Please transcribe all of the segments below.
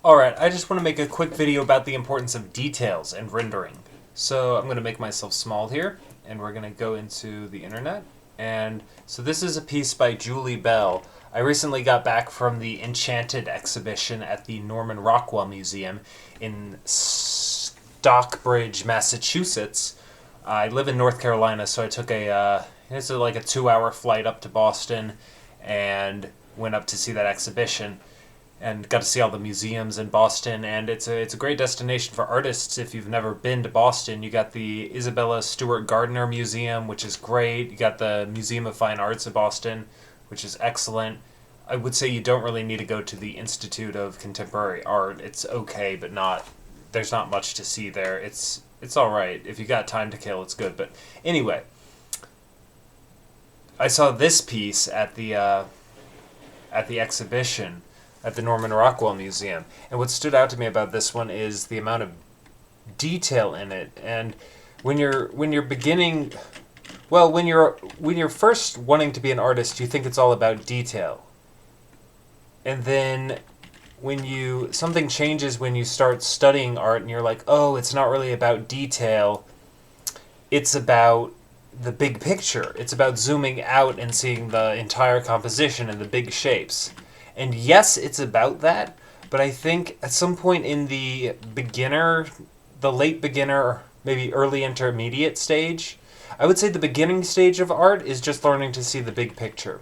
Alright, I just want to make a quick video about the importance of details and rendering. So I'm going to make myself small here, and we're going to go into the internet. And so this is a piece by Julie Bell. I recently got back from the Enchanted exhibition at the Norman Rockwell Museum in Stockbridge, Massachusetts. I live in North Carolina, so I took it's like a 2 hour flight up to Boston and went up to see that exhibition and got to see all the museums in Boston. And it's a great destination for artists if you've never been to Boston. You got the Isabella Stewart Gardner Museum, which is great. You got the Museum of Fine Arts of Boston, which is excellent. I would say you don't really need to go to the Institute of Contemporary Art. It's okay, but not. There's not much to see there. It's all right if you got time to kill. It's good, but anyway, I saw this piece at the exhibition at the Norman Rockwell Museum. And what stood out to me about this one is the amount of detail in it. And when you're beginning, well, when you're first wanting to be an artist, you think it's all about detail. And then when you something changes when you start studying art and you're like, "Oh, it's not really about detail. It's about the big picture. It's about zooming out and seeing the entire composition and the big shapes." And yes, it's about that, but I think at some point in the late beginner, maybe early intermediate stage, I would say the beginning stage of art is just learning to see the big picture.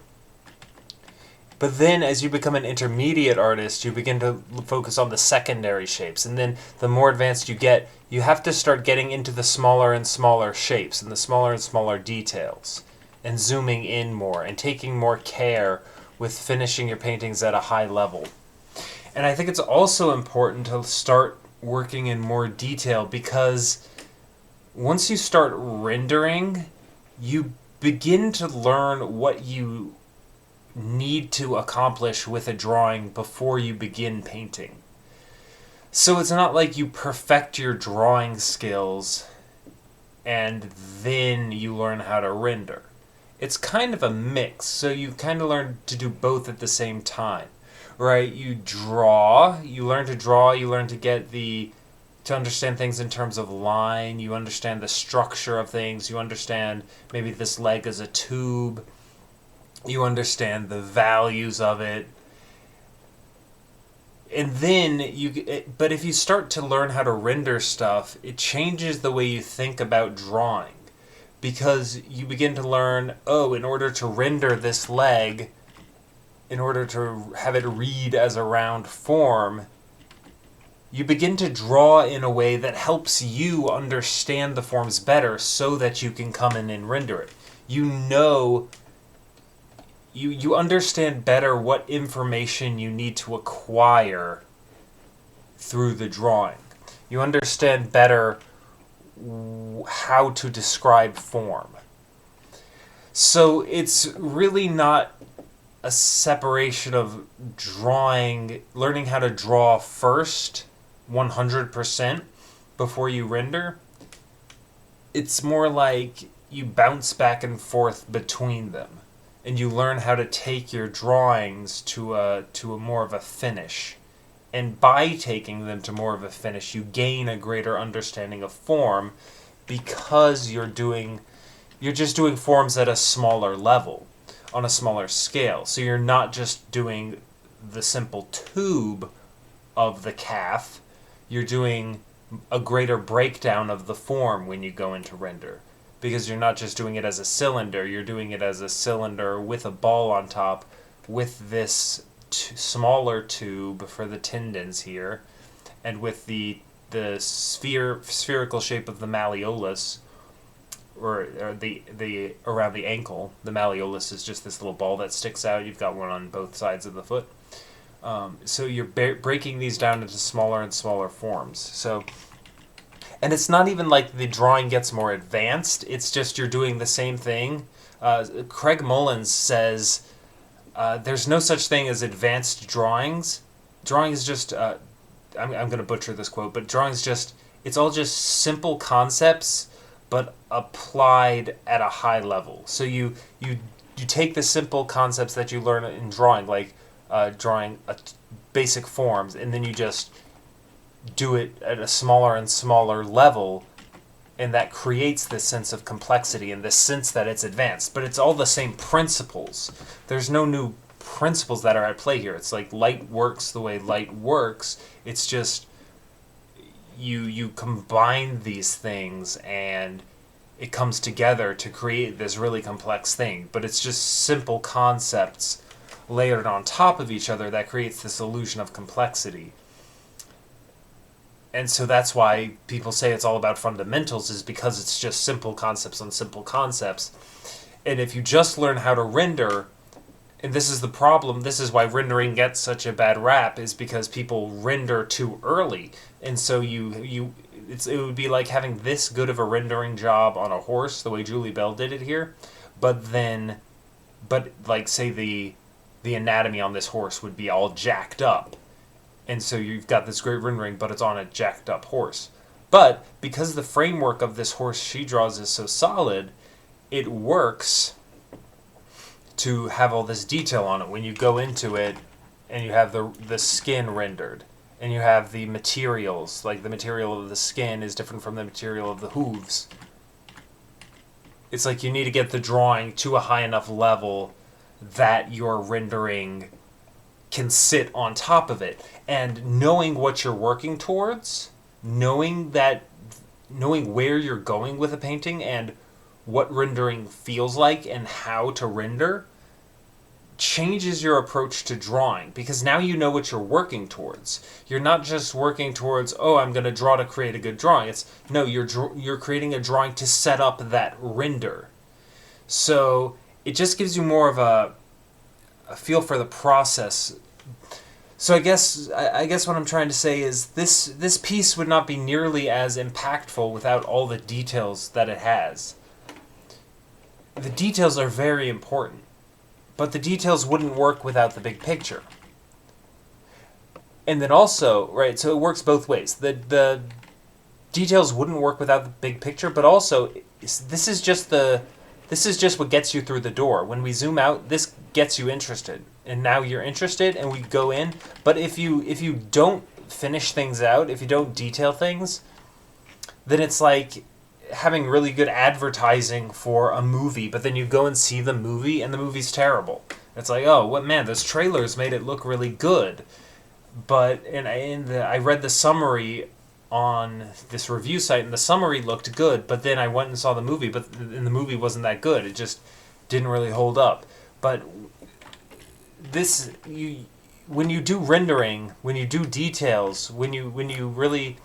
But then, as you become an intermediate artist, you begin to focus on the secondary shapes. And then, the more advanced you get, you have to start getting into the smaller and smaller shapes and the smaller and smaller details. And zooming in more and taking more care with finishing your paintings at a high level. And I think it's also important to start working in more detail because once you start rendering, you begin to learn what you need to accomplish with a drawing before you begin painting. So it's not like you perfect your drawing skills and then you learn how to render. It's kind of a mix, so you kind of learn to do both at the same time. Right? You learn to draw, you learn to to understand things in terms of line, you understand the structure of things, you understand maybe this leg is a tube, you understand the values of it. And then but if you start to learn how to render stuff, it changes the way you think about drawing. Because you begin to learn, oh, in order to render this leg, in order to have it read as a round form, you begin to draw in a way that helps you understand the forms better so that you can come in and render it. You understand better what information you need to acquire through the drawing. You understand better how to describe form. So it's really not a separation of learning how to draw first, 100%, before you render. It's more like you bounce back and forth between them. And you learn how to take your drawings to a more of a finish. And by taking them to more of a finish, you gain a greater understanding of form because you're just doing forms at a smaller level, on a smaller scale. So you're not just doing the simple tube of the calf, you're doing a greater breakdown of the form when you go into render. Because you're not just doing it as a cylinder, you're doing it as a cylinder with a ball on top, with this smaller tube for the tendons here, and with the spherical shape of the malleolus, or the around the ankle. The malleolus is just this little ball that sticks out. You've got one on both sides of the foot. So you're breaking these down into smaller and smaller forms. And it's not even like the drawing gets more advanced. It's just you're doing the same thing. Craig Mullins says there's no such thing as advanced drawings. Drawing is just, I'm going to butcher this quote, but it's all just simple concepts, but applied at a high level. So you take the simple concepts that you learn in drawing, like drawing basic forms, and then you just do it at a smaller and smaller level, and that creates this sense of complexity and this sense that it's advanced. But it's all the same principles. There's no new principles that are at play here. It's like light works the way light works. It's just you combine these things and it comes together to create this really complex thing. But it's just simple concepts layered on top of each other that creates this illusion of complexity. And so that's why people say it's all about fundamentals, is because it's just simple concepts on simple concepts. And if you just learn how to render, and this is the problem, this is why rendering gets such a bad rap, is because people render too early. And so it would be like having this good of a rendering job on a horse, the way Julie Bell did it here, but like say the anatomy on this horse would be all jacked up. And so you've got this great rendering, but it's on a jacked up horse. But because the framework of this horse she draws is so solid, it works to have all this detail on it when you go into it, and you have the skin rendered, and you have the materials, like the material of the skin is different from the material of the hooves. It's like you need to get the drawing to a high enough level that your rendering can sit on top of it. And knowing what you're working towards, knowing where you're going with a painting and what rendering feels like and how to render, changes your approach to drawing, because now you know what you're working towards. You're not just working towards, oh, I'm going to draw to create a good drawing. It's no, you're creating a drawing to set up that render. So it just gives you more of a feel for the process. So I guess what I'm trying to say is this piece would not be nearly as impactful without all the details that it has. The details are very important, but the details wouldn't work without the big picture. And then also, right, so it works both ways. The details wouldn't work without the big picture, but also this is just what gets you through the door. When we zoom out, this gets you interested. And now you're interested, and we go in. But if you don't finish things out, if you don't detail things, then it's like having really good advertising for a movie, but then you go and see the movie, and the movie's terrible. It's like, oh, what man, those trailers made it look really good. But I read the summary on this review site, and the summary looked good, but then I went and saw the movie, and the movie wasn't that good. It just didn't really hold up. But when you do rendering, when you do details, when you really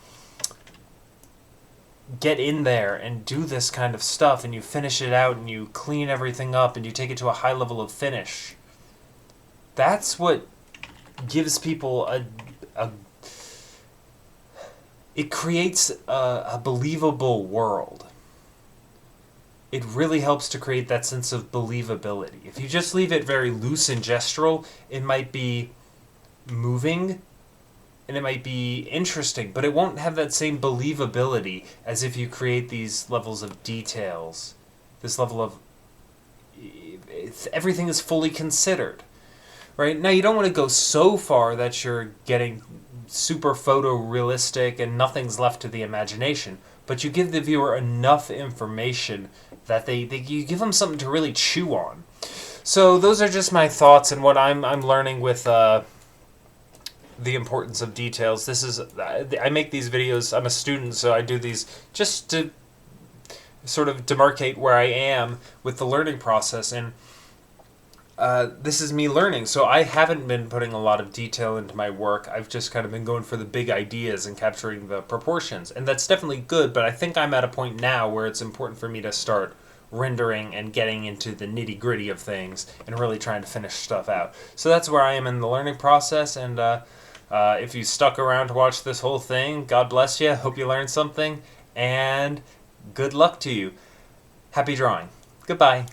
get in there and do this kind of stuff, and you finish it out, and you clean everything up, and you take it to a high level of finish, that's what gives people it creates a believable world. It really helps to create that sense of believability. If you just leave it very loose and gestural, it might be moving and it might be interesting, but it won't have that same believability as if you create these levels of details. This level of everything is fully considered. Right? Now, you don't want to go so far that you're getting super photorealistic and nothing's left to the imagination, but you give the viewer enough information that you give them something to really chew on. So those are just my thoughts and what I'm learning with the importance of details. I make these videos. I'm a student, so I do these just to sort of demarcate where I am with the learning process, and this is me learning. So I haven't been putting a lot of detail into my work. I've just kind of been going for the big ideas and capturing the proportions. And that's definitely good, but I think I'm at a point now where it's important for me to start rendering and getting into the nitty-gritty of things and really trying to finish stuff out. So that's where I am in the learning process, and if you stuck around to watch this whole thing, God bless you. Hope you learned something, and good luck to you. Happy drawing. Goodbye.